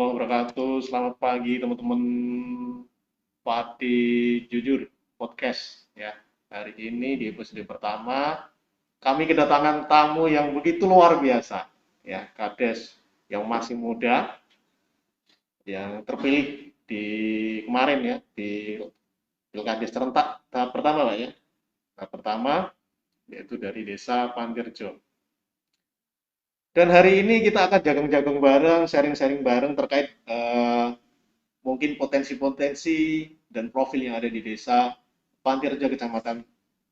wabarakatuh. Selamat pagi teman-teman Pati Jujur Podcast ya. Hari ini di episode pertama kami kedatangan tamu yang begitu luar biasa ya, Kades yang masih muda yang terpilih di kemarin ya di Pilkades serentak tahap pertama Pak ya. Tahap pertama yaitu dari Desa Pantirjo. Dan hari ini kita akan jagung-jagung bareng, sharing-sharing bareng terkait mungkin potensi-potensi dan profil yang ada di desa Pantirjo, Kecamatan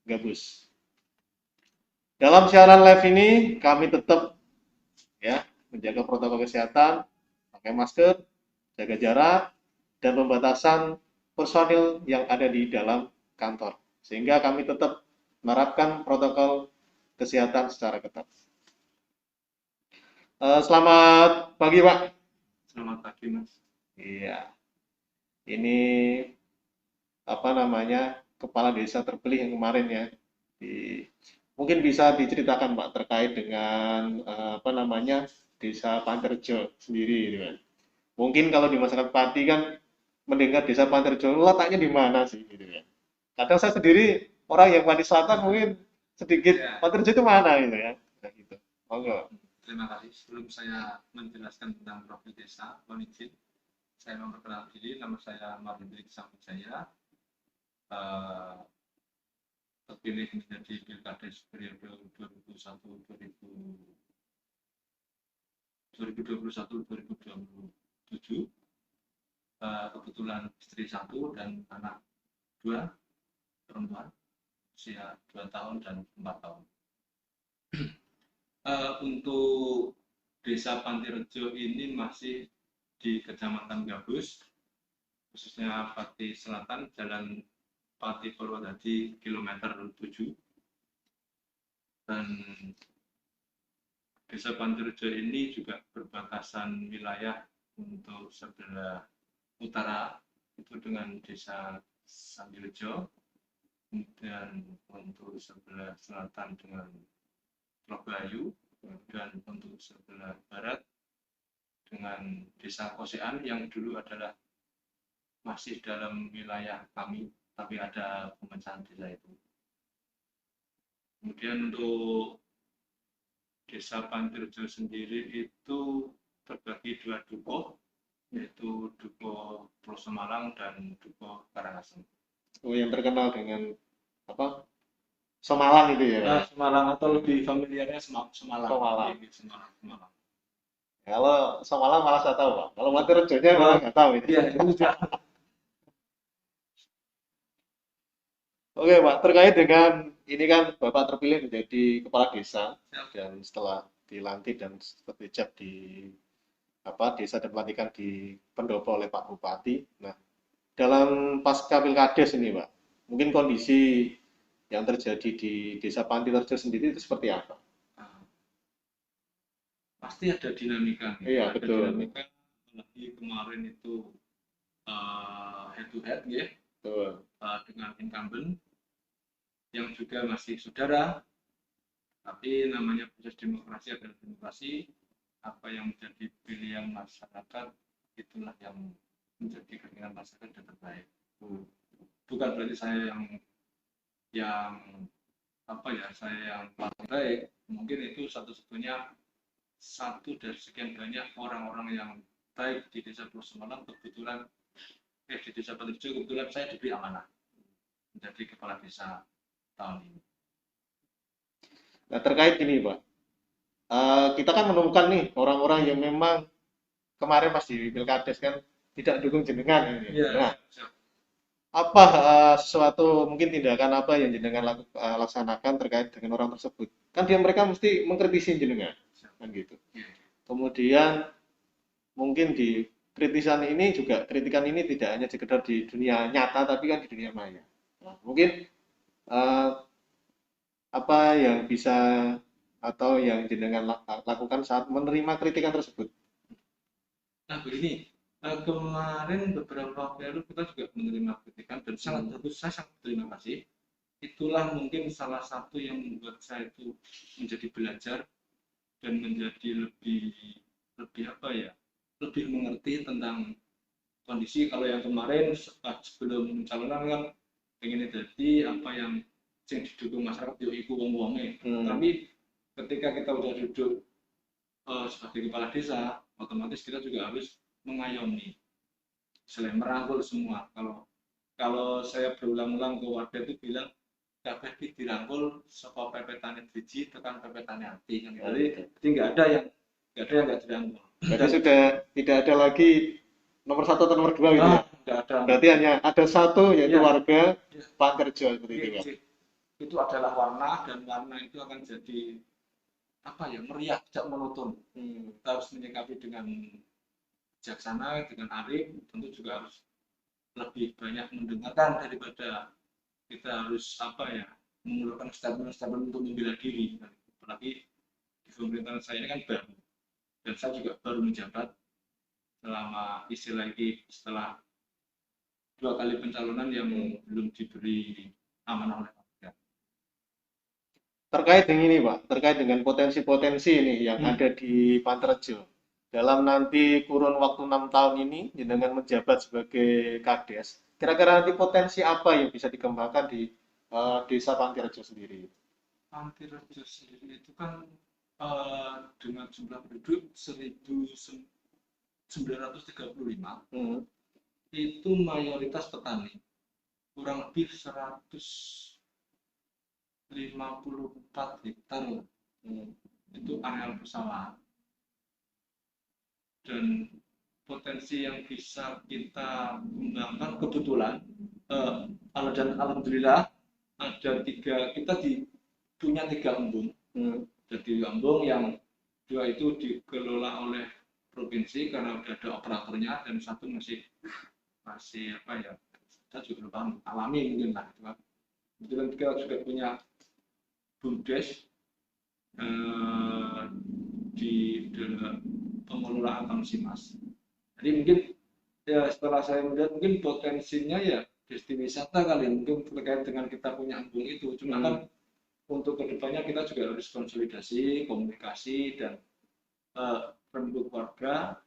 Gabus. Dalam siaran live ini kami tetap ya menjaga protokol kesehatan, pakai masker, jaga jarak, dan pembatasan personil yang ada di dalam kantor. Sehingga kami tetap menerapkan protokol kesehatan secara ketat. Selamat pagi Pak. Selamat pagi Mas. Iya, ini apa namanya kepala desa terpilih yang kemarin ya. Mungkin bisa diceritakan Pak terkait dengan apa namanya desa Panterjo sendiri gitu kan. Mungkin kalau di masyarakat Pati kan mendengar desa Panterjo letaknya di mana sih gitu kan. Kadang saya sendiri orang yang Pati Selatan mungkin sedikit Ya, Panterjo itu mana gitu ya. Nah, gitu. Monggo. terima kasih. Sebelum saya menjelaskan tentang profil desa, mohon izin saya memperkenalkan diri. Nama saya Marindri Samujaya, eh, terpilih menjadi Pilkades periode 2021-2027. Kebetulan istri satu dan anak dua perempuan, usia 2 tahun dan 4 tahun. Untuk Desa Pantirejo ini masih di Kecamatan Gabus, khususnya Pati Selatan, Jalan Pati Purwodadi, kilometer 7. Dan Desa Pantirejo ini juga berbatasan wilayah untuk sebelah utara itu dengan Desa Sambirejo, kemudian untuk sebelah selatan dengan Lobayu, dan untuk sebelah barat dengan Desa Kosean yang dulu adalah masih dalam wilayah kami, tapi ada pemecahan desa itu. Kemudian untuk Desa Pantirjo sendiri itu terbagi 2 dukuh, yaitu Dukuh Pulau Semalang dan Dukuh Karangasem. Oh, yang terkenal dengan apa? Semalang itu ya, Pak? Semalang atau lebih familiarnya Semalang. Semalang. Iya, Semalang. Kalau Semalang malah saya tahu, Pak. Kalau Pantirjonya malah nggak tahu ini. Iya, itu juga. Oke, Pak. Terkait dengan ini kan Bapak terpilih menjadi kepala desa Siap. dan setelah dilantik dan terpijak di apa desa dan pelantikan di pendopo oleh Pak Bupati. Nah, dalam pasca Pilkades ini, Pak, mungkin kondisi yang terjadi di Desa Pantirjo sendiri itu seperti apa? Nah, pasti ada dinamika. Iya, Ada betul. dinamika, apalagi kemarin itu head to head ya, Betul. dengan incumbent yang juga masih saudara, tapi namanya proses demokrasi adalah demokrasi. Apa yang menjadi pilihan masyarakat itulah yang menjadi keinginan masyarakat yang terbaik. Bukan berarti saya yang apa ya, saya yang paling baik. Mungkin itu satu-satunya satu dari sekian banyak orang-orang yang baik di Desa Pulau Semalang. Kebetulan di Desa Pantirjo kebetulan saya diberi amanah menjadi kepala desa tahun ini. Nah, terkait ini, Pak, kita kan menemukan nih orang-orang yang memang kemarin pas di Pilkades kan tidak dukung jenengan ini. Iya, Nah, siap. apa sesuatu mungkin tindakan apa yang jenengan laksanakan terkait dengan orang tersebut? Kan mereka mesti mengkritisi jenengan, kan gitu. Iya. Kemudian mungkin di kritikan ini tidak hanya sekedar di dunia nyata tapi kan di dunia maya. Nah, mungkin eh, apa yang bisa atau yang jenengan lakukan saat menerima kritikan tersebut? Nah, begini, kemarin beberapa waktu lalu kita juga menerima kritikan dan sangat bagus, saya sangat terima kasih. Itulah mungkin salah satu yang membuat saya itu menjadi belajar dan menjadi lebih apa ya, lebih mengerti tentang kondisi. Kalau yang kemarin sebelum pencalonan kan pengen jadi apa yang didukung masyarakat yo iku wong-wonge. Tapi ketika kita udah duduk sebagai kepala desa, otomatis kita juga harus mengayomi, selain merangkul semua. Kalau saya berulang-ulang ke warga itu bilang kabeh dirangkul saka pepetane driji tekan pepetane ati kan. Jadi nggak ada yang nggak dirangkul. Berarti sudah tidak ada lagi nomor satu atau nomor dua gitu ya? Nggak ada. Berarti hanya ada satu yaitu Ya, warga Panterjo seperti itu ya. Itu adalah warna, dan warna itu akan jadi apa ya, meriah, tidak monoton. Kita harus menyikapi dengan bijaksana, dengan arif, tentu juga harus lebih banyak mendengarkan daripada kita harus apa ya, mengeluarkan statement-statement untuk membela diri. Apalagi di pemerintahan saya ini kan baru, dan saya juga baru menjabat selama setelah 2 kali pencalonan yang belum diberi amanah oleh warga. Terkait dengan ini Pak, terkait dengan potensi-potensi ini yang ada di Panterjo. Dalam nanti kurun waktu 6 tahun ini, dengan menjabat sebagai Kades, kira-kira nanti potensi apa yang bisa dikembangkan di desa Panterjo sendiri? Panterjo sendiri itu kan dengan jumlah penduduk 1935, itu mayoritas petani, kurang lebih 154 hektar itu areal persawahan. Dan potensi yang bisa kita kembangkan kebetulan dan alhamdulillah ada punya 3 embung. Jadi embung yang 2 itu dikelola oleh provinsi karena udah ada operatornya, dan 1 masih apa ya, kita juga belum alami mungkin lah. Kebetulan kita juga punya BUMDes di dalam pengelolaan Tamsimas. Jadi mungkin ya setelah saya melihat mungkin potensinya ya destinasi wisata kali, mungkin terkait dengan kita punya embung itu. Cuma kan untuk kedepannya kita juga harus konsolidasi, komunikasi, dan rembuk warga.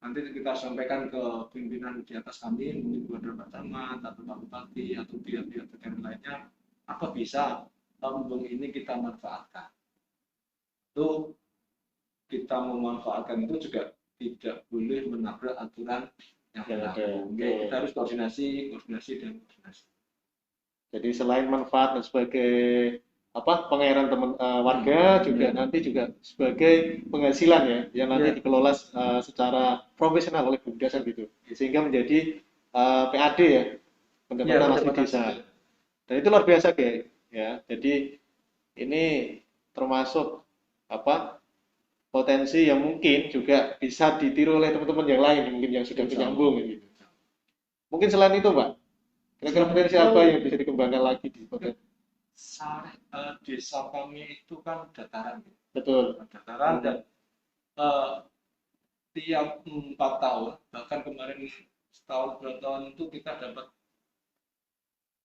Nanti kita sampaikan ke pimpinan di atas kami, mungkin kepada Pak Camat atau Pak Bupati atau pihak-pihak terkait lainnya, apa bisa embung ini kita manfaatkan. Itu kita memanfaatkan itu juga tidak boleh menabrak aturan yang berlaku. Kita harus koordinasi. Jadi selain manfaat dan sebagai pengairan warga, juga nanti juga sebagai penghasilan ya, yang nanti dikelola secara profesional oleh BUMDes gitu, sehingga menjadi PAD ya, pendapatan asli desa. Dan itu luar biasa ya. Jadi ini termasuk potensi yang mungkin juga bisa ditiru oleh teman-teman yang lain mungkin yang sudah menyambung gitu. Mungkin selain itu Pak, kira-kira potensi apa yang bisa dikembangkan lagi di kota? Desa kami itu kan dataran. Betul. Dataran, dan tiap 4 tahun, bahkan kemarin setahun 2 tahun itu kita dapat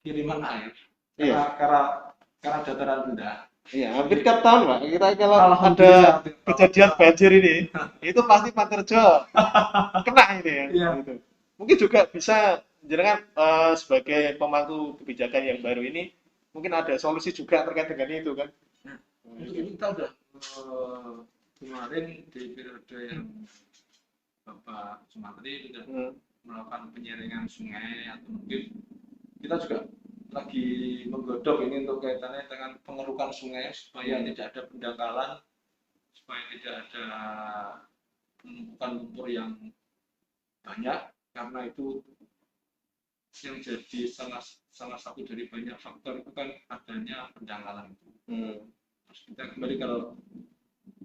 kiriman air karena dataran rendah. Iya, hampir tiap tahun Pak. Kita kalau ada kejadian banjir ini, itu pasti Panterjo kena ini ya. Gitu. Mungkin juga bisa jenengan sebagai pemangku kebijakan yang baru ini, mungkin ada solusi juga terkait dengan itu kan. Ini kita udah kemarin di periode yang Bapak Sumatri sudah melakukan penyaringan sungai, atau mungkin kita juga lagi menggodok ini untuk kaitannya dengan pengerukan sungai supaya tidak ada pendangkalan, supaya tidak ada penumpukan lumpur yang banyak, karena itu yang jadi salah satu dari banyak faktor itu kan adanya pendangkalan itu. Terus kita kembali, kalau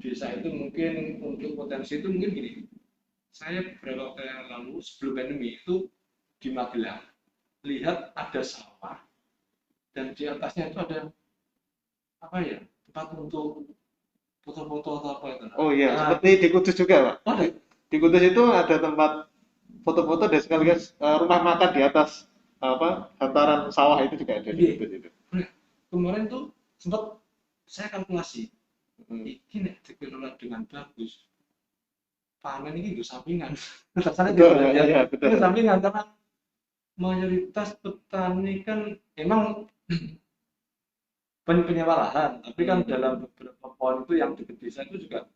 desa itu mungkin untuk potensi itu mungkin gini, saya beberapa waktu yang lalu sebelum pandemi itu di Magelang lihat ada sawah, dan di atasnya itu ada tempat untuk foto-foto atau apa itu. Oh iya, seperti di Kudus juga Pak. Di Kudus itu ada tempat foto-foto dan sekaligus rumah makan di atas hantaran sawah itu juga ada di Kudus itu. Kemarin tuh sempat saya kalkulasi, ini dikelola dengan bagus, panen ini gue sampingan. Rasanya Betul, gitu ya. ya, betul. Itu sampingan karena mayoritas petani kan emang penyewa lahan, tapi kan dalam beberapa pohon itu yang di desa itu juga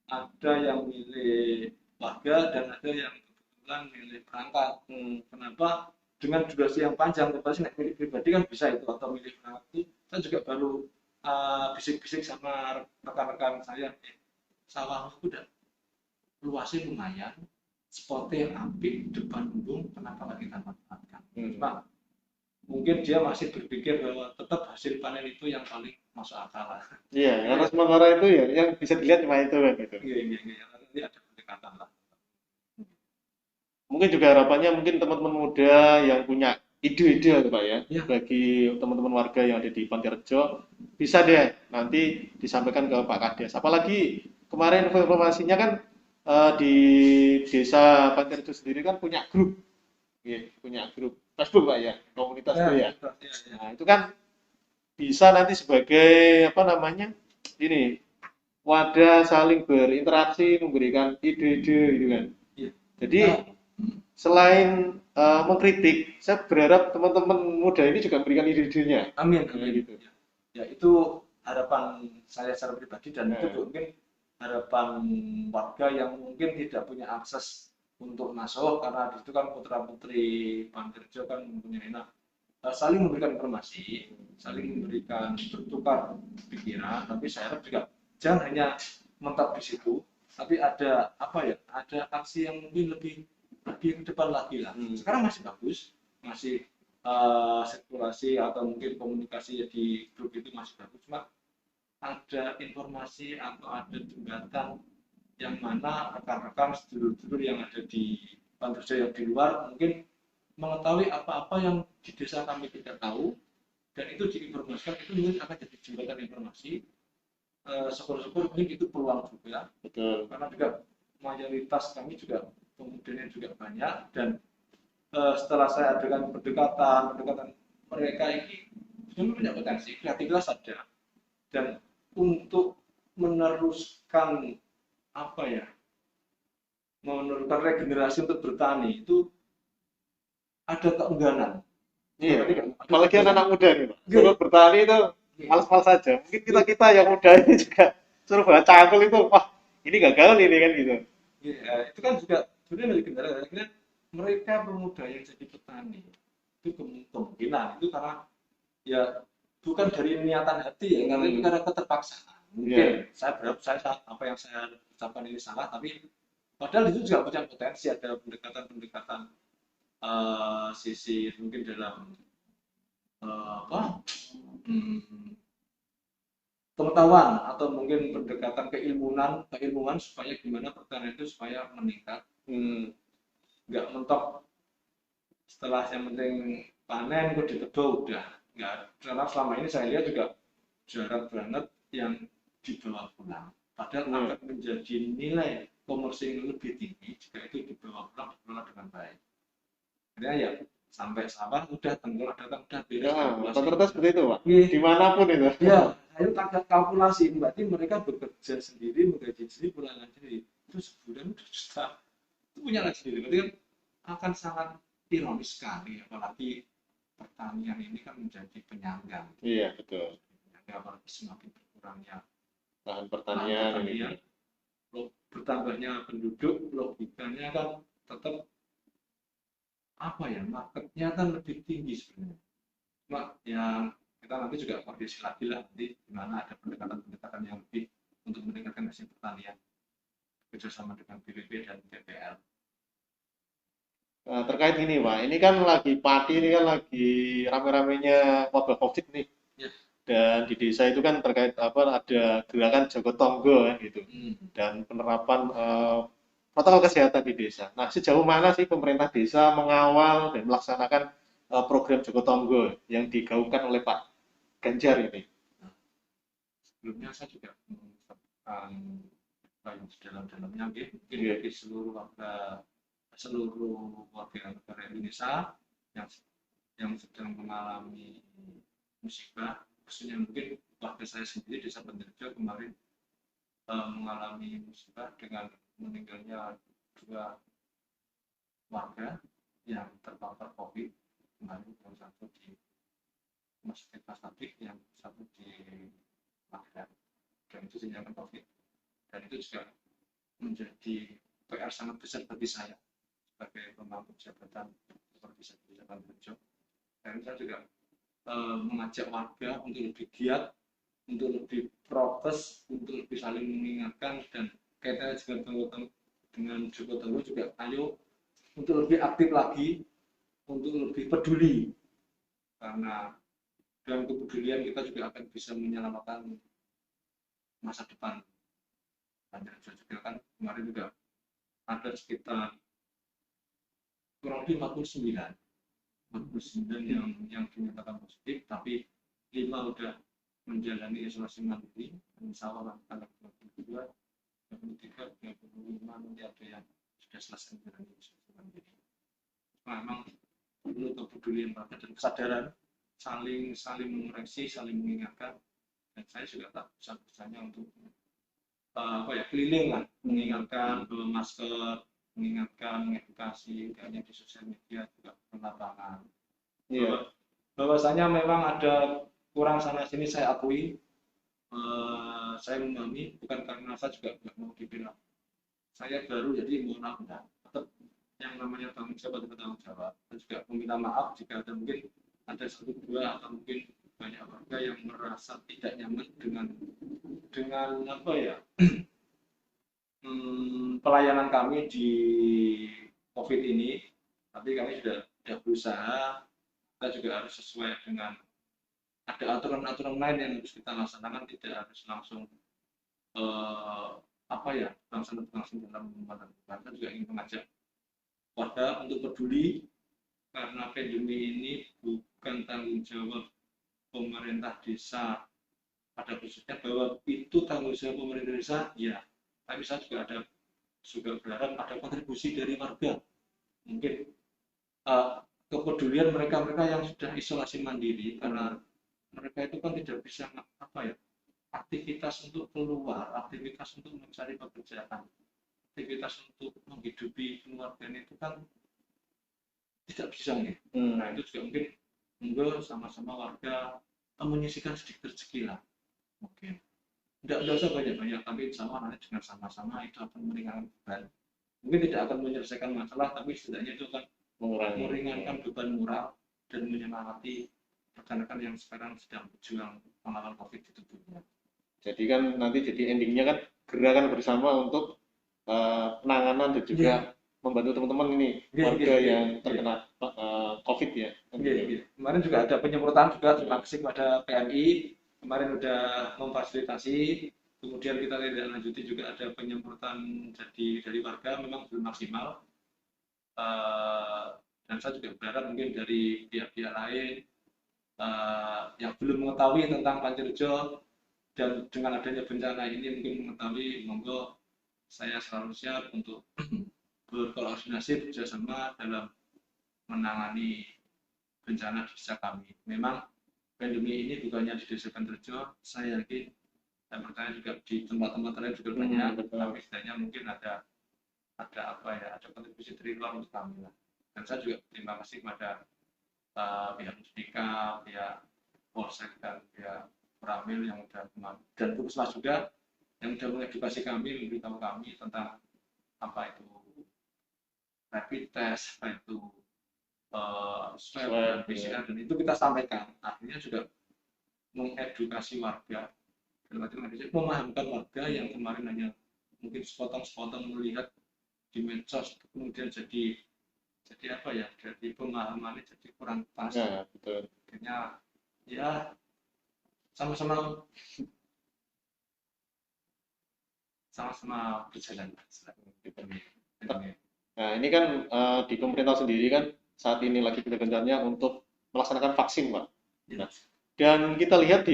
ada yang milik warga dan ada yang kebetulan milik perangkat. Kenapa? Dengan durasi yang panjang, pasti milik pribadi kan bisa itu atau milik perangkat itu. Saya juga baru bisik-bisik sama rekan-rekan saya, sawah itu udah luasnya lumayan, spotnya apik, depan embung, kenapa nggak kita manfaatkan? Cuma mungkin dia masih berpikir bahwa tetap hasil panen itu yang paling masuk akal lah. Iya, karena sementara itu ya yang bisa dilihat cuma itu kan gitu. Iya, iya, iya. Nanti ada pendekatan lah. Mungkin juga harapannya mungkin teman-teman muda yang punya ide-ide gitu Pak ya, Ya, bagi teman-teman warga yang ada di Pantai Rejo, bisa deh nanti disampaikan ke Pak Kades. Apalagi kemarin informasinya kan di desa Pantai Rejo sendiri kan punya grup, ya, punya grup Facebook Pak ya, komunitas ya, itu ya. ya, ya, ya. Nah itu kan bisa nanti sebagai apa namanya ini wadah saling berinteraksi, memberikan ide-ide gitu kan. Ya. Jadi Nah, selain mengkritik, saya berharap teman-teman muda ini juga memberikan ide-idenya. amin, Nah, amin. gitu. Ya, ya, itu harapan saya secara pribadi dan itu Nah, mungkin harapan warga yang mungkin tidak punya akses untuk masuk karena di situ kan putra-putri Pantirjo kan mempunyai saling memberikan informasi, saling memberikan bertukar pikiran, tapi saya harap juga jangan hanya mentok di situ, tapi ada apa ya, ada aksi yang mungkin lebih ke depan lagi lah. Sekarang masih bagus, masih sirkulasi atau mungkin komunikasi di grup itu masih bagus, cuma ada informasi atau ada jembatan yang mana rekan-rekan sedulur-sedulur yang ada di Panterja yang di luar mungkin mengetahui apa-apa yang di desa kami tidak tahu dan itu diinformasikan itu mungkin akan jadi jembatan informasi. Syukur-syukur mungkin itu peluang juga betul. karena juga mayoritas kami juga pemudanya juga banyak dan setelah saya adakan pendekatan mereka ini sebenarnya punya potensi kreativitas ada dan untuk meneruskan apa ya meneruskan regenerasi untuk bertani itu ada keengganan. Iya, Ada apalagi anak muda nih Pak. Oke. Suruh bertani itu malas-malas saja. Mungkin kita yang muda ini juga suruh baca cangkul itu, wah ini gagal ini kan gitu. Ya, itu kan juga sebenarnya milik negara. Akhirnya mereka pemuda yang jadi petani itu kemungkinan itu karena ya bukan dari niatan hati ya, karena itu karena keterpaksaan. Mungkin Iya, saya berharap saya apa yang saya ucapkan ini salah, tapi padahal itu juga punya potensi ada pendekatan-pendekatan sisi mungkin dalam apa hmm, pengetahuan atau mungkin pendekatan keilmuan supaya gimana pertanian itu supaya meningkat nggak mentok setelah yang penting panen kok ditebang udah nggak karena selama ini saya lihat juga jarang banget yang dibawa pulang padahal akan menjadi nilai komersil yang lebih tinggi jika itu dibawa pulang dikelola dengan baik karena ya sampai sawah udah tenggelam datang udah beres ya, kalkulasi rata-rata seperti itu Pak. Iya. Dimanapun itu. Ya, saya tak kalkulasi, berarti mereka bekerja sendiri, menggaji sendiri, pulangan sendiri. Itu sebulan udah juta. Itu punya lagi sendiri. Berarti kan akan sangat ironis sekali, apalagi pertanian ini kan menjadi penyangga. Iya, betul. Penyangga apalagi semakin berkurangnya Lahan lahan pertanian pertanian, ini. bertambahnya penduduk, logikanya kan tetap apa ya, marketnya kan lebih tinggi sebenarnya. Cuma yang kita nanti juga koordinasi lagi lah nanti gimana ada pendekatan-pendekatan yang lebih untuk meningkatkan hasil pertanian kerjasama dengan BPP dan BPL. Nah, terkait ini Pak, ini kan lagi padi ini kan lagi rame-ramenya wabah COVID nih. Ya. Dan di desa itu kan terkait apa ada gerakan Jago Tonggo kan gitu. Dan penerapan protokol kesehatan di desa. Nah, sejauh mana sih pemerintah desa mengawal dan melaksanakan program Jago Tonggo yang digaungkan oleh Pak Ganjar ini? Nah, sebelumnya saya juga mengucapkan yang sedalam-dalamnya mungkin bagi seluruh warga negara Indonesia yang sedang mengalami musibah khususnya mungkin warga saya sendiri desa Penderjo kemarin mengalami musibah dengan meninggalnya 2 warga yang terpapar COVID kemarin, yang satu di Masjid Pastabik, yang satu di Magelang, dan itu dinyatakan COVID. Dan itu juga menjadi PR sangat besar bagi saya sebagai pemangku jabatan seperti jabatan kerja. Dan saya juga mengajak warga untuk lebih giat, untuk lebih protes, untuk lebih saling mengingatkan, dan kaitannya juga dengan Joko Tenggo juga, ayo untuk lebih aktif lagi, untuk lebih peduli, karena dengan kepedulian kita juga akan bisa menyelamatkan masa depan. Banyak juga kan kemarin juga ada sekitar kurang lebih 49 yang dinyatakan positif, tapi 5 udah menjalani isolasi mandiri, insya Allah tanggal 22, 23, 25 nanti ada yang sudah selesai menjalani isolasi mandiri. Memang perlu kepedulian dan kesadaran, saling mengoreksi, saling mengingatkan, dan saya juga tak bisa-bisanya untuk keliling lah, mengingatkan bawa masker, mengingatkan, mengedukasi, hanya di sosial media juga berlapangan. Bahwasanya memang ada kurang sana sini, saya akui, saya memahami, bukan karena saya juga nggak mau dibilang saya baru jadi mohon maaf, tetap yang namanya tanggung jawab atau tanggung jawab, dan juga meminta maaf jika ada mungkin ada 1-2 atau mungkin banyak warga yang merasa tidak nyaman dengan apa ya pelayanan kami di COVID ini. Tapi kami sudah berusaha, kita juga harus sesuai dengan ada aturan-aturan lain yang harus kita laksanakan, tidak harus langsung langsung dalam pembuatan. Kita juga ingin mengajak warga untuk peduli, karena pandemi ini bukan tanggung jawab pemerintah desa pada khususnya, bahwa itu tanggung jawab pemerintah desa, ya, tapi saya juga berharap ada kontribusi dari warga, mungkin kepedulian mereka yang sudah isolasi mandiri, karena mereka itu kan tidak bisa aktivitas untuk keluar, aktivitas untuk mencari pekerjaan, aktivitas untuk menghidupi keluarganya itu kan tidak bisa nih. Nah itu juga mungkin sama-sama warga menyisihkan sedikit rezeki lah, mungkin tidak usah banyak-banyak, tapi insya Allah nanti dengan sama-sama itu akan meringankan beban. Mungkin tidak akan menyelesaikan masalah, tapi setidaknya itu akan meringankan beban moral dan menyemangati rekan-rekan yang sekarang sedang berjuang melawan COVID di tubuhnya. Jadi kan nanti jadi endingnya kan gerakan bersama untuk penanganan dan juga membantu teman-teman ini warga yang terkena COVID ya. Kemarin juga ada penyemprotan juga, terima kasih kepada PMI, kemarin sudah memfasilitasi. Kemudian kita tidak lanjuti juga ada penyemprotan dari warga, memang belum maksimal. Dan saya juga berharap mungkin dari pihak-pihak lain yang belum mengetahui tentang Pancerejo dan dengan adanya bencana ini mungkin mengetahui, monggo saya selalu siap untuk berkoordinasi bekerjasama dalam menangani bencana di desa kami. Memang pandemi ini bukannya di desa Pancerejo, saya yakin dan percaya juga di tempat-tempat lain juga banyak, tapi setidaknya mungkin ada kontribusi dari luar untuk kami lah. Dan saya juga terima kasih kepada pihak Mustika, pihak Polsek dan pihak Ramil yang sudah dan Puskesmas juga yang sudah mengedukasi kami, memberitahu kami tentang apa itu rapid test, apa itu swab dan PCR, dan itu kita sampaikan. Akhirnya juga mengedukasi warga, memahamkan warga yang kemarin hanya mungkin sepotong-sepotong melihat di medsos, kemudian jadi pemahamannya jadi kurang pas. Ya, betul. Akhirnya ya sama-sama berjalan. Nah ini kan di pemerintah sendiri kan saat ini lagi gencar-gencarnya untuk melaksanakan vaksin, Pak. Nah, dan kita lihat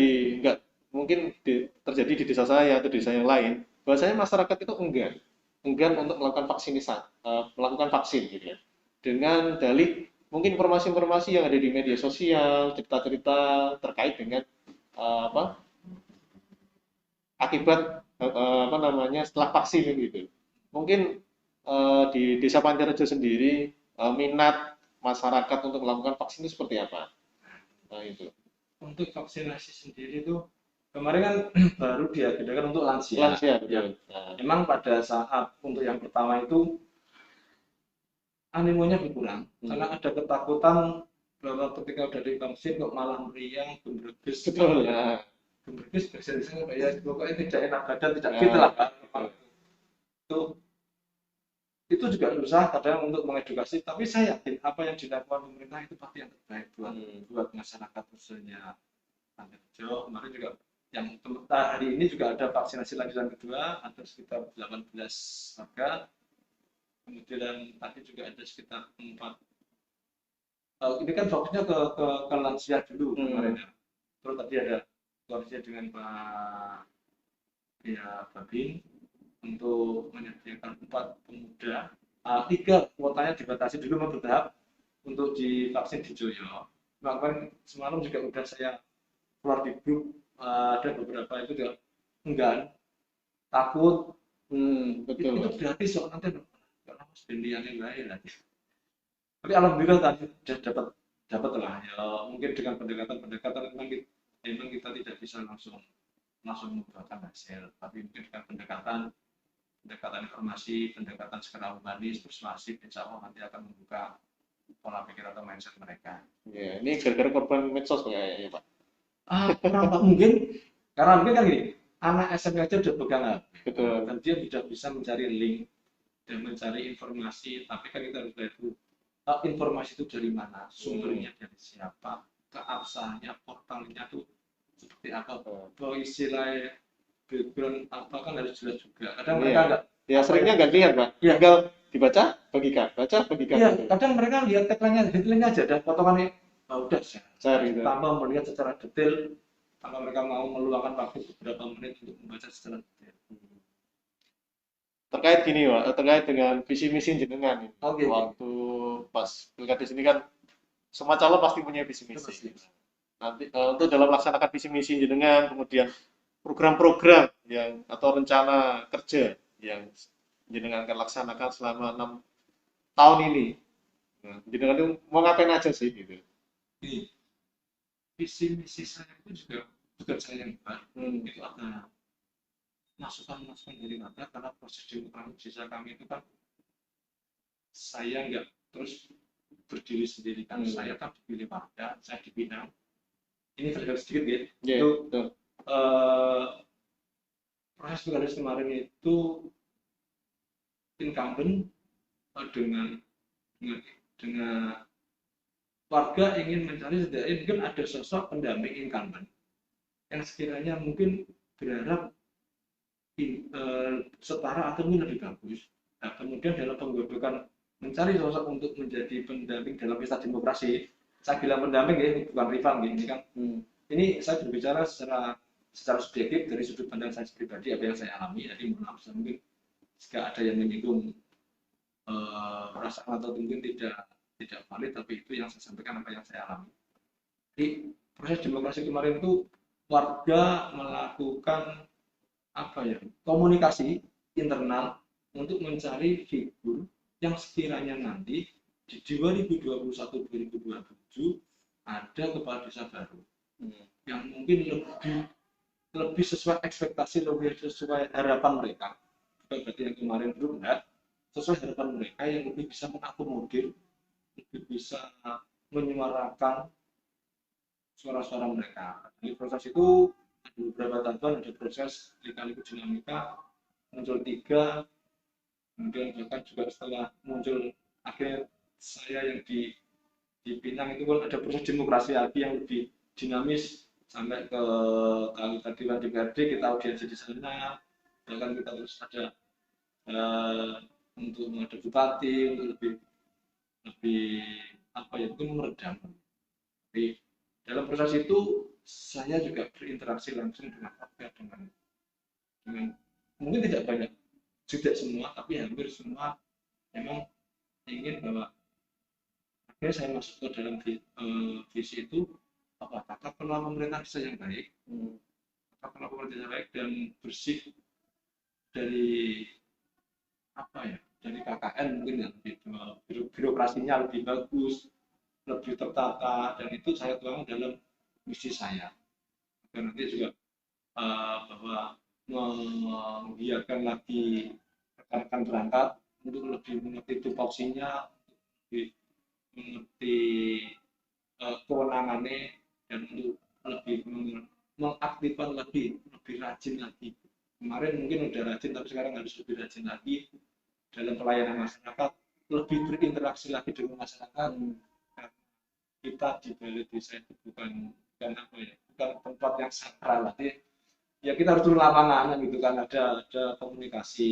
terjadi di desa saya atau desa yang lain, bahwasanya masyarakat itu enggan untuk melakukan melakukan vaksin gitu ya. Dengan dalih mungkin informasi-informasi yang ada di media sosial, cerita-cerita terkait dengan akibat setelah vaksin gitu. mungkin di Desa Pancarejo sendiri minat masyarakat untuk melakukan vaksin itu seperti apa? Nah, itu. Untuk vaksinasi sendiri itu kemarin kan baru diagendakan untuk lansia. Lansia, Ya, betul. Nah, memang pada saat untuk yang pertama itu animonya berkurang karena ada ketakutan bahwa ketika udah divaksin kok malah meriang, gembreges, betul. Nah, gembreges biasanya apa ya, pokoknya tidak enak badan, tidak fit nah, lah kan. betul. Itu itu juga berusaha kadang untuk mengedukasi, tapi saya yakin apa yang dilakukan pemerintah itu pasti yang terbaik buat masyarakat khususnya Panjang. Kemarin juga yang hari ini juga ada vaksinasi lanjutan kedua, ada sekitar 18 warga. Kemudian tadi juga ada sekitar 4. Ini kan fokusnya ke lansia dulu kemarin ya. Terus tadi ada koordinasi dengan Pak Babin untuk menyediakan 4 pemuda. 3 kuotanya dibatasi dulu mau bertahap untuk divaksin di Joyo. Bahkan semalam juga udah saya keluar di grup, ada beberapa itu juga enggan, takut. Betul, Itu Pak. gratis kok nanti nggak harus pilihan yang lain lagi. Tapi alhamdulillah tadi sudah dapat lah ya, mungkin dengan pendekatan memang kita tidak bisa langsung membuahkan hasil, tapi mungkin dengan pendekatan informasi, pendekatan secara humanis, persuasif, insya Allah nanti akan membuka pola pikir atau mindset mereka. Ya, ini gara-gara korban medsos kayaknya, Pak. Kurang Pak, mungkin karena mungkin kan gini, anak SMP aja udah pegang HP, Betul. dan dia sudah bisa mencari link dan mencari informasi, tapi kan kita harus lihat dulu informasi itu dari mana, sumbernya dari siapa, keabsahannya, portalnya tuh seperti apa, istilahnya background apa kan harus jelas juga. Kadang mereka Iya. nggak, Ya seringnya nggak lihat, Pak. ya, Tinggal dibaca, bagikan iya, gitu. kadang mereka lihat tagline-nya, headline aja dan potongannya, udah Share gitu. tanpa melihat secara detail, tanpa mereka mau meluangkan waktu beberapa menit untuk membaca secara detail. Terkait gini, Pak, terkait dengan visi misi jenengan ini. Oke. Waktu pas pilkada sini kan semua calon pasti punya visi misi. Nanti untuk dalam melaksanakan visi misi jenengan, kemudian program-program yang atau rencana kerja yang jenengan akan laksanakan selama 6 tahun ini. Nah, jenengan itu mau ngapain aja sih gitu? Ini visi misi saya itu juga bukan saya yang buat, itu ada masukan-masukan dari warga karena proses demokrasi desa kami itu kan saya nggak terus berdiri sendiri kan, saya kan dipilih warga, saya dipinang. Ini terdengar sedikit ya, itu proses pilkada kemarin itu incumbent dengan warga ingin mencari setidaknya mungkin ada sosok pendamping incumbent yang sekiranya mungkin berharap setara atau mungkin lebih bagus. Nah, kemudian dalam penggodokan mencari sosok untuk menjadi pendamping dalam pesta demokrasi, saya bilang pendamping ya, bukan rival ini kan. Ini saya berbicara secara subjektif dari sudut pandang saya pribadi apa yang saya alami. Jadi mohon maaf mungkin jika ada yang menyinggung perasaan atau mungkin tidak valid, tapi itu yang saya sampaikan apa yang saya alami. Di proses demokrasi kemarin itu warga melakukan komunikasi internal untuk mencari figur yang sekiranya nanti di 2021-2027 ada kepala desa baru yang mungkin lebih sesuai ekspektasi, lebih sesuai harapan mereka. Bukan berarti yang kemarin belum enggak, sesuai harapan mereka yang lebih bisa mengakomodir, lebih bisa menyuarakan suara-suara mereka. Di proses itu ada beberapa tahapan, ada proses lika-liku dinamika, muncul 3, kemudian bahkan juga setelah muncul akhirnya saya yang di Pinang itu kan ada proses demokrasi lagi yang lebih dinamis sampai ke anggota Dewan DPRD, kita audiensi di sana, bahkan kita terus ada untuk menghadap bupati untuk lebih mungkin meredam. Tapi dalam proses itu saya juga berinteraksi langsung dengan warga, dengan mungkin tidak banyak, tidak semua, tapi hampir semua memang ingin bahwa akhirnya saya masuk ke dalam visi itu tata kelola pemerintahan desa yang baik, tata kelola pemerintahan yang baik dan bersih dari apa ya, dari KKN mungkin yang lebih birokrasinya lebih bagus, lebih tertata, dan itu saya tuang dalam misi saya. Dan nanti juga bahwa menggiatkan lagi rekan-rekan berangkat untuk lebih mengerti tupoksinya, lebih mengerti kewenangannya, dan untuk lebih mengaktifkan lebih rajin lagi. Kemarin mungkin udah rajin, tapi sekarang harus lebih rajin lagi dalam pelayanan masyarakat, lebih berinteraksi lagi dengan masyarakat. Karena kita di balai desa itu bukan apa ya, bukan tempat yang sakral lah. Ya kita harus turun lapangan gitu kan, ada komunikasi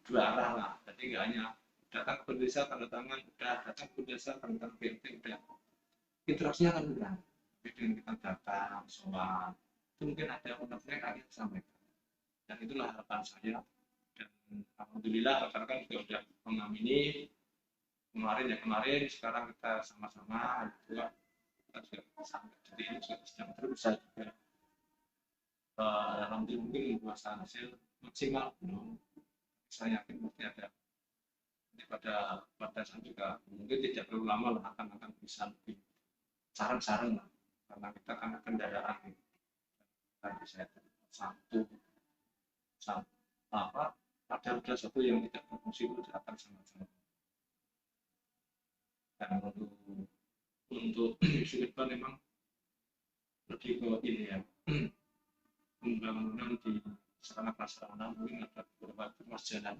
dua arah lah. Jadi nggak hanya datang ke desa tanda tangan, udah datang ke desa tanda tangan PRT, udah interaksinya kan kurang. Tapi dengan kita datang, sholat, itu mungkin ada unek-unek yang sampaikan. Dan itulah harapan saya. Dan alhamdulillah rekan-rekan juga sudah mengamini kemarin, sekarang kita sama-sama juga kita sudah sampai detik ini sudah sedang berusaha juga. Nanti mungkin puasa hasil maksimal belum. Saya yakin pasti ada pada saat juga mungkin tidak terlalu lama lah akan bisa lebih saran-saran lah, karena kita kan kendaraan tadi saya satu apa ada satu yang tidak berfungsi itu akan sama-sama. Dan untuk misi depan memang lebih ke ini ya, pembangunan di sarana prasarana, mungkin ada beberapa ruas jalan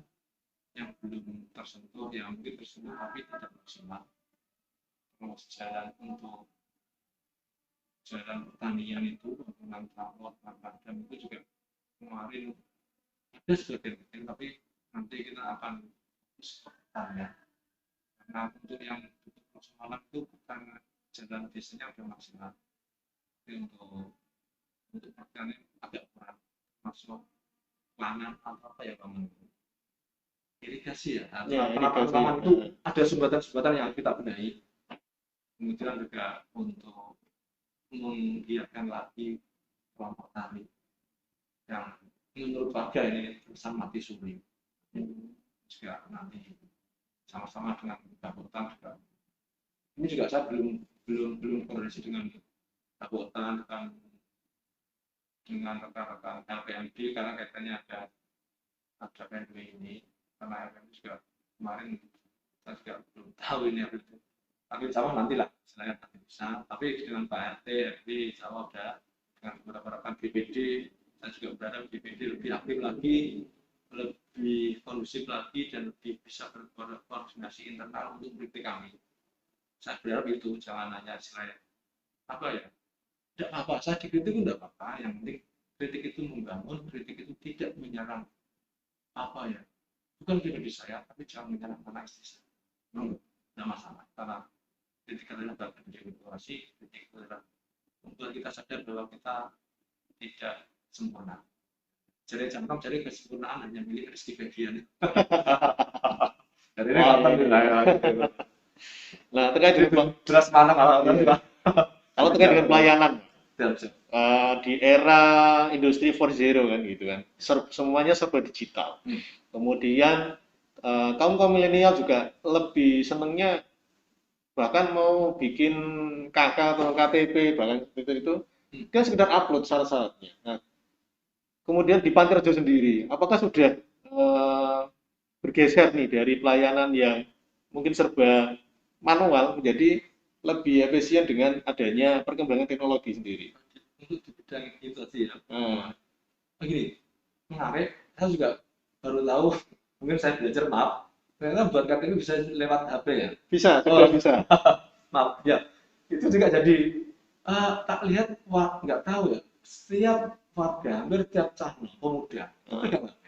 yang belum tersentuh, yang mungkin tersentuh tapi tidak maksimal. Terus jalan untuk jalan pertanian itu, pembangunan trawon, padam itu juga kemarin ada sebagian kecil, tapi nanti kita akan ya. Karena untuk yang butuh persoalan itu bukan jalan desanya sudah maksimal, tapi untuk pertanian agak kurang, masuk lanan atau apa ya Bang? Irigasi ya, penataan lahan itu ada sumbatan-sumbatan yang kita benahi. Kemudian juga untuk menggiatkan lagi kelompok tani yang menurut warga ini terusan mati suri. Juga nanti sama-sama dengan Kabupaten juga. Ini juga saya belum koordinasi dengan Kabupaten dengan rekan-rekan LPMD, karena kaitannya ada PNW ini, karena LPMD juga kemarin saya juga belum tahu ini apa itu. Tapi insya Allah nantilah, saya nanti bisa. Tapi dengan Pak RT, RW, insya Allah ada dengan beberapa rekan BPD, saya juga berharap BPD lebih aktif lagi, lebih kondusif lagi, dan lebih bisa berkoordinasi internal untuk kritik kami. Saya berharap itu, jangan hanya selain apa ya, tidak apa, saya dikritik itu tidak apa-apa, yang penting kritik itu membangun, kritik itu tidak menyerang apa ya, bukan pribadi saya, tapi jangan menyerang anak istri saya. Tidak masalah, karena kritik adalah bagian dari demokrasi, kritik adalah untuk kita sadar bahwa kita tidak sempurna. Jadi kesempurnaan hanya milik Rizky Febian. Jadi ini konten Nah, terkait dengan jelas mana kalau terkait dengan pelayanan di era industri 4.0 kan gitu kan, semuanya serba digital. Kemudian kaum milenial juga lebih senengnya bahkan mau bikin KK atau KTP bahkan seperti itu kan sekedar upload syarat-syaratnya. Nah, kemudian di Panti Rejo sendiri, apakah sudah bergeser nih dari pelayanan yang mungkin serba manual menjadi lebih efisien dengan adanya perkembangan teknologi sendiri? Untuk di bidang itu sih ya. Begini, menarik, saya juga baru tahu, mungkin saya belajar, maaf, ternyata buat KTP bisa lewat HP ya? Bisa, sudah bisa. Maaf, ya. Itu juga jadi, tak lihat, nggak tahu ya, setiap warga, hampir tiap cahaya pemuda, pegang HP.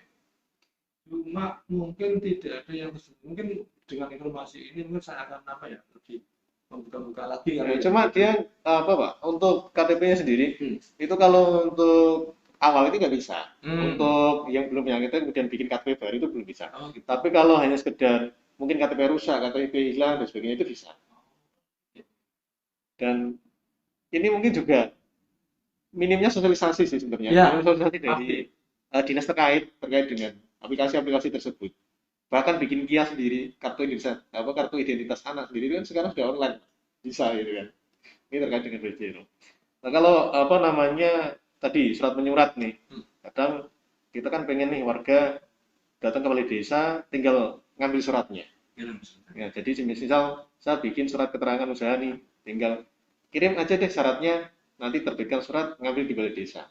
Cuma mungkin tidak ada yang mungkin dengan informasi ini mungkin saya akan apa ya, lebih membuka-buka lagi. Ya, cuma dia apa Pak, untuk KTP-nya sendiri, itu kalau untuk awal itu nggak bisa. Untuk yang belum kita kemudian bikin KTP baru itu belum bisa. Gitu. Tapi kalau hanya sekedar mungkin KTP rusak, KTP hilang dan sebagainya itu bisa. Dan ini mungkin juga minimnya sosialisasi sih sebenarnya. Ya, sosialisasi dari dinas terkait dengan aplikasi-aplikasi tersebut. bahkan bikin KIA sendiri, kartu identitas anak sendiri itu kan sekarang sudah online, bisa gitu kan. Ini terkait dengan BPJS. Nah, kalau apa namanya tadi surat menyurat nih, kadang kita kan pengen nih warga datang ke balai desa tinggal ngambil suratnya. Ya, jadi misal saya bikin surat keterangan usaha nih, tinggal kirim aja deh syaratnya, nanti terbitkan surat ngambil di balai desa.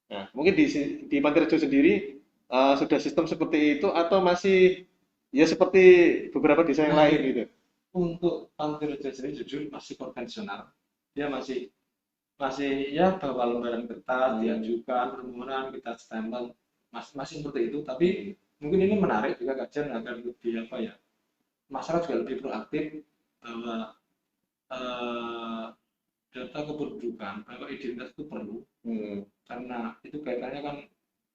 Nah, mungkin di Panti Rejo sendiri sudah sistem seperti itu atau masih ya seperti beberapa desa yang lain gitu. Untuk Panti Rejo sendiri jujur masih konvensional. Dia masih masih ya bawa lembaran kertas, diajukan permohonan, kita stempel, masih seperti itu. Tapi mungkin ini menarik juga kajian agar lebih apa ya, masyarakat juga lebih proaktif bahwa eh, data kependudukan, bahwa identitas itu perlu, karena itu kaitannya kan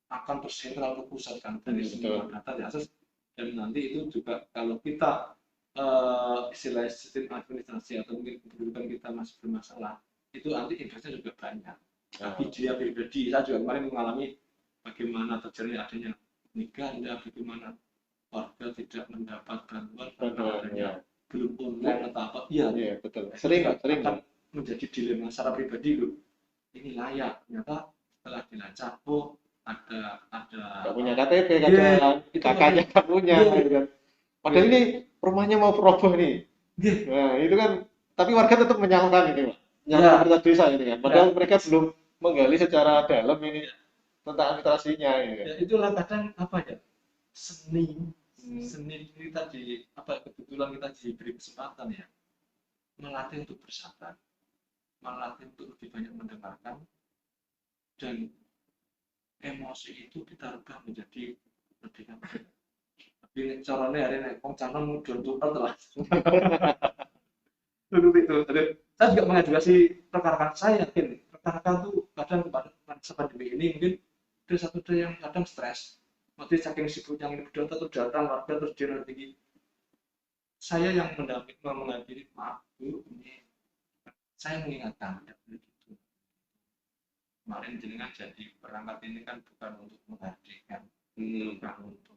akan tersentral ke pusat kan dari semua data diakses, dan nanti itu juga kalau kita istilah sistem administrasi atau mungkin kependudukan kita masih bermasalah, itu nanti investasinya juga banyak. Tapi dia pribadi, saya juga kemarin mengalami bagaimana terjadi adanya nikah, bagaimana warga tidak mendapat bantuan karena adanya belum online atau apa. Iya, betul. Sering akan menjadi dilema secara pribadi loh. Ini layak, ternyata setelah dilacak, oh ada nggak punya KTP, kadang kakaknya nggak punya, gitu kan. Padahal ini rumahnya mau roboh nih. Nah, itu kan, tapi warga tetap menyalahkan ini, Pak. Menyalahkan pemerintah desa ini kan. Padahal mereka belum menggali secara dalam ini tentang administrasinya ini kan. Ya, itulah kadang apa ya, seni ini tadi, apa kebetulan kita diberi kesempatan ya, melatih untuk bersabar, melatih untuk lebih banyak mendengarkan, dan emosi itu kita rubah menjadi lebih apa? Lebih caranya hari ini, canang mudun tukar telah. Itu. Saya juga mengedukasi rekan-rekan saya, yakin rekan-rekan tuh kadang pada masa pandemi ini mungkin ada satu yang kadang stres. Nanti saking sibuknya ini data tuh datang warga terus dia tinggi. Saya yang mendampingi, maaf Bu, ini saya mengingatkan begitu. Kemarin jenengan jadi perangkat ini kan bukan untuk menghadirkan, bukan untuk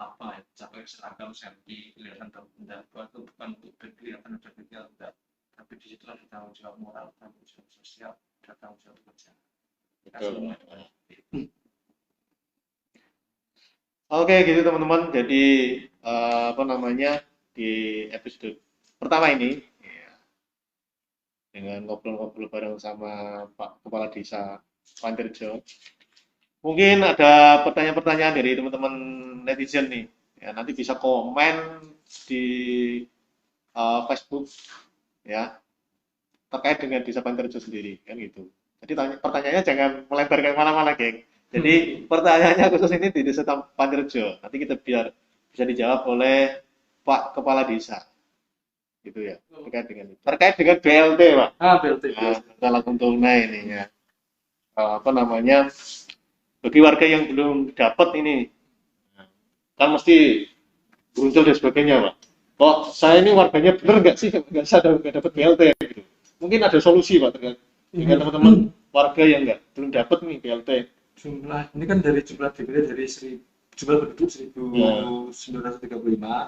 apa ya, capai seragam selfie kelihatan pendapat, itu bukan untuk kelihatan ada kegiatan, tapi di situ ada tanggung jawab moral, tanggung jawab sosial, ada tanggung jawab kerja. Oke gitu teman-teman, jadi apa namanya di episode pertama ini ya, dengan ngobrol-ngobrol bareng sama Pak Kepala Desa Panti Rejo. Mungkin ada pertanyaan-pertanyaan dari teman-teman netizen nih. Ya, nanti bisa komen di Facebook ya terkait dengan Desa Panti Rejo sendiri kan gitu. Jadi pertanyaannya jangan melebar ke mana-mana, geng. Jadi pertanyaannya khusus ini di Desa Panti Rejo. Nanti kita biar bisa dijawab oleh Pak Kepala Desa. Gitu ya. Terkait dengan BLT, Pak. BLT. Nah, langsung tunai ini ya. Apa namanya? Bagi warga yang belum dapat ini, kan mesti muncul dan sebagainya, Pak. Kok saya ini warganya bener nggak sih nggak dapat BLT gitu. Mungkin ada solusi, Pak, terkait dengan teman-teman warga yang belum dapat nih BLT. Jumlah ini kan dari jumlah DPT dari jumlah penduduk 1935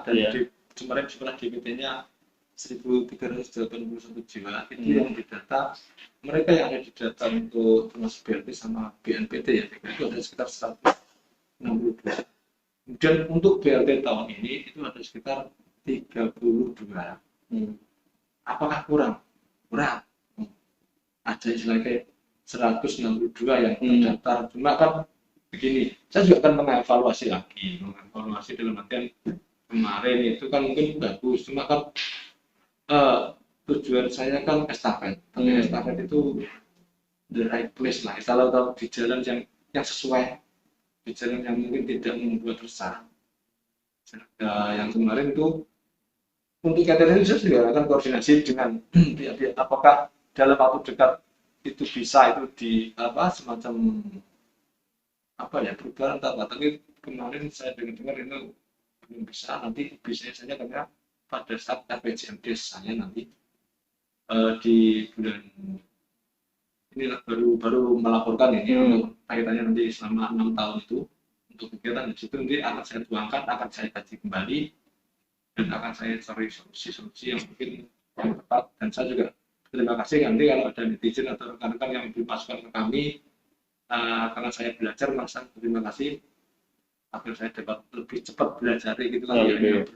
dan kemarin jumlah DPT-nya 1.381 jiwa. Itu yang didata, mereka yang ada di data untuk termasuk BLT sama BNPT ya, itu ada sekitar 162. Kemudian untuk BLT tahun ini itu ada sekitar 32. Apakah kurang? Kurang. Ada istilahnya 162 yang terdaftar. Cuma kan begini, saya juga akan mengevaluasi lagi. Mengevaluasi dalam artian kemarin itu kan mungkin bagus, cuma kan tujuan saya kan estafet. Tapi estafet itu the right place lah. Kalau di jalan yang sesuai, di jalan yang mungkin tidak membuat resah. Yang kemarin itu untuk KTN saya juga akan koordinasi dengan pihak-pihak apakah dalam waktu dekat itu bisa itu di apa semacam apa ya perubahan atau apa, tapi kemarin saya dengar itu belum bisa, nanti biasanya karena pada saat RPJM desanya nanti di bulan ini baru melaporkan ini untuk kaitannya nanti selama 6 tahun itu untuk kegiatan di situ nanti akan saya tuangkan, akan saya kaji kembali, dan akan saya cari solusi-solusi yang mungkin yang tepat. Dan saya juga terima kasih nanti kalau ada netizen atau rekan-rekan yang beri masukan ke kami, karena saya belajar, masa terima kasih agar saya dapat lebih cepat belajar gitu kan. Ya,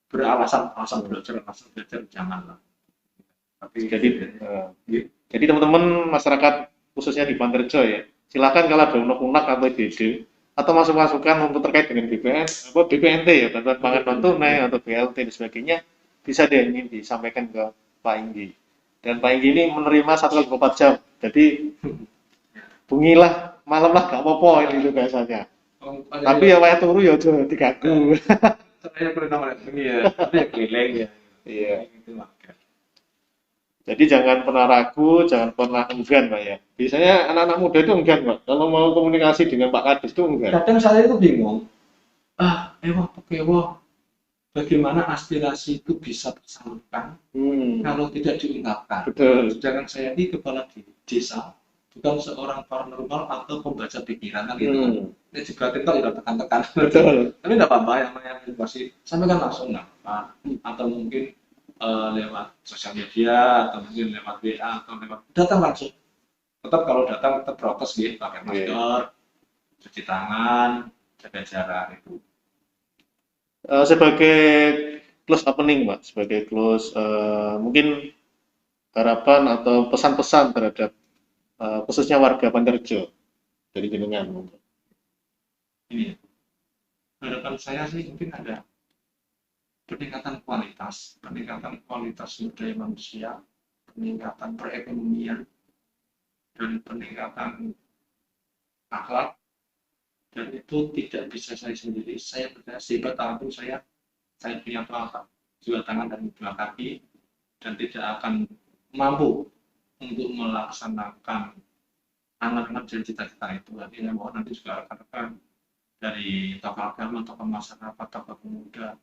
beralasan alasan belajar janganlah. Tapi Jadi jadi teman-teman masyarakat khususnya di Banterjo ya, silakan kalau ada unek-unek atau ide atau masukan-masukan untuk terkait dengan BPN, apa BPNT ya, bantuan pangan non tunai atau BLT dan sebagainya, bisa deh ini disampaikan ke Pak Inggi. Dan Pak Inggi ini menerima 1x24 jam. Jadi bungilah malam lah gak apa-apa ini itu biasanya. Tapi ya wayah turu ya aja diganggu. Saya pernah namanya ini ya, tapi ya keliling ya. Iya. Itu lah. Jadi jangan pernah ragu, jangan pernah enggan, Pak ya. Biasanya anak-anak muda itu enggan, Pak. Kalau mau komunikasi dengan Pak Kadis itu enggan. Kadang saya itu bingung. Ewa, bagaimana aspirasi itu bisa tersalurkan kalau tidak diungkapkan. Betul. Sedangkan saya ini kepala di desa, bukan seorang paranormal atau pembaca pikiran kan gitu. Ini juga kita udah tekan-tekan. Betul. Tapi tidak apa-apa, yang namanya informasi sampaikan langsung nggak apa, atau mungkin lewat sosial media, atau mungkin lewat WA, atau lewat datang langsung. Tetap kalau datang tetap prokes gitu, pakai masker, cuci tangan, jaga jarak itu. Sebagai close opening, Pak, sebagai close mungkin harapan atau pesan-pesan terhadap khususnya warga Banterjo dari jenengan. Ini harapan saya sih mungkin ada peningkatan kualitas sumber daya manusia, peningkatan perekonomian, dan peningkatan akhlak. Dan itu tidak bisa saya sendiri. Saya percaya sehebat apapun saya punya dua tangan dan dua kaki, dan tidak akan mampu untuk melaksanakan anak-anak dan cita-cita itu. Artinya mohon nanti juga rekan-rekan dari tokoh agama, tokoh masyarakat, tokoh pemuda,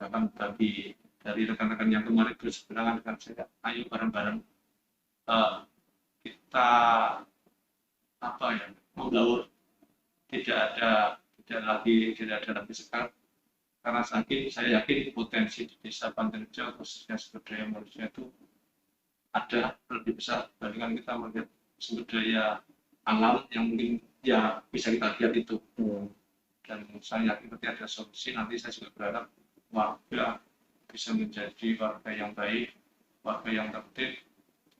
bahkan bagi dari rekan-rekan yang kemarin berseberangan dengan saya, ayo bareng-bareng kita membaur. Tidak ada lagi sekarang, karena saya yakin potensi di desa Banterjo khususnya sumber daya manusia itu ada lebih besar dibandingkan kita melihat sumber daya alam yang mungkin ya bisa kita lihat itu. Dan saya yakin nanti ada solusi. Nanti saya juga berharap warga bisa menjadi warga yang baik, warga yang tertib,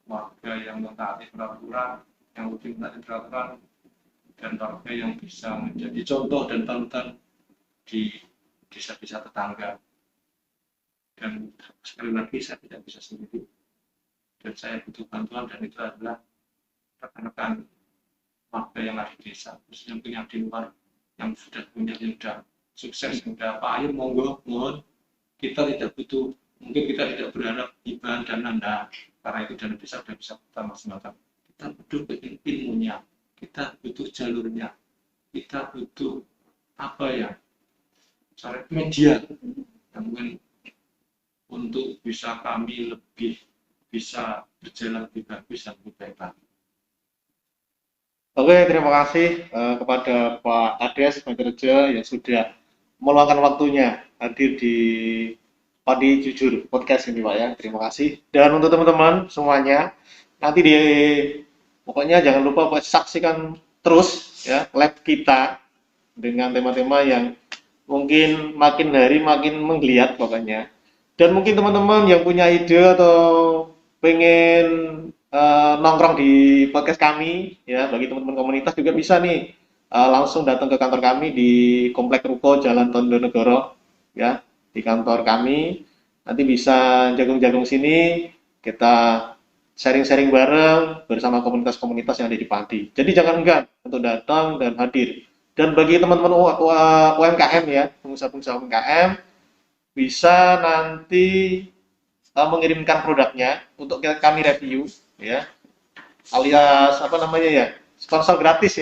warga yang mentaati peraturan, yang lebih mentaati peraturan, dan warga yang bisa menjadi contoh dan panutan di desa-desa tetangga. Dan sekali lagi saya tidak bisa sendiri, dan saya butuh bantuan, dan itu adalah rekan-rekan warga yang ada di desa, khususnya mungkin yang di luar, yang sudah sukses, yang sudah apa, ayo monggo, mohon. Kita tidak butuh, mungkin kita tidak berharap hibah dan nanda, karena itu dana desa sudah bisa kita maksimalkan. Kita butuh ilmunya, kita butuh jalurnya, kita butuh media yang mungkin untuk bisa kami lebih bisa berjalan lebih bagus dan lebih baik lagi. Oke, terima kasih kepada Pak Ades Banterjo yang sudah meluangkan waktunya hadir di Padi Jujur podcast ini, Pak ya. Terima kasih. Dan untuk teman-teman semuanya, nanti pokoknya jangan lupa saksikan terus ya live kita dengan tema-tema yang mungkin makin hari makin menggeliat pokoknya. Dan mungkin teman-teman yang punya ide atau pengen nongkrong di podcast kami ya, bagi teman-teman komunitas juga bisa nih langsung datang ke kantor kami di Komplek Ruko Jalan Tondonegoro ya, di kantor kami. Nanti bisa jagung-jagung sini, kita sharing-sharing bareng bersama komunitas-komunitas yang ada di Padi. Jadi jangan enggan untuk datang dan hadir. Dan bagi teman-teman UMKM ya, pengusaha-pengusaha UMKM, bisa nanti mengirimkan produknya untuk kami review ya, alias sponsor gratis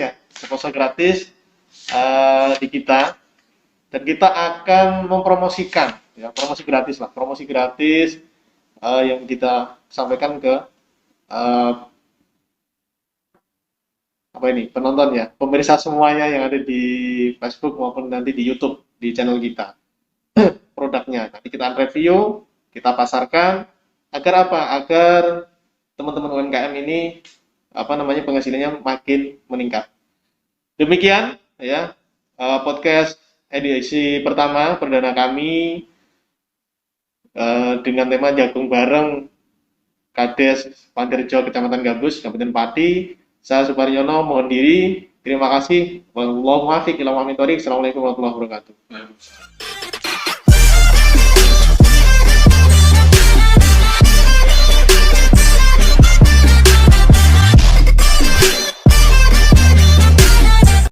di kita, dan kita akan mempromosikan ya, promosi gratis yang kita sampaikan ke apa ini penonton ya, pemirsa semuanya yang ada di Facebook maupun nanti di YouTube di channel kita produknya. Nanti kita review, kita pasarkan agar apa? Agar teman-teman UMKM ini apa namanya penghasilannya makin meningkat. Demikian ya podcast edisi pertama perdana kami dengan tema jagung bareng Kades Pandirjo Kecamatan Gabus Kabupaten Pati. Saya Suparyono mohon diri. Terima kasih. Assalamualaikum warahmatullahi wabarakatuh.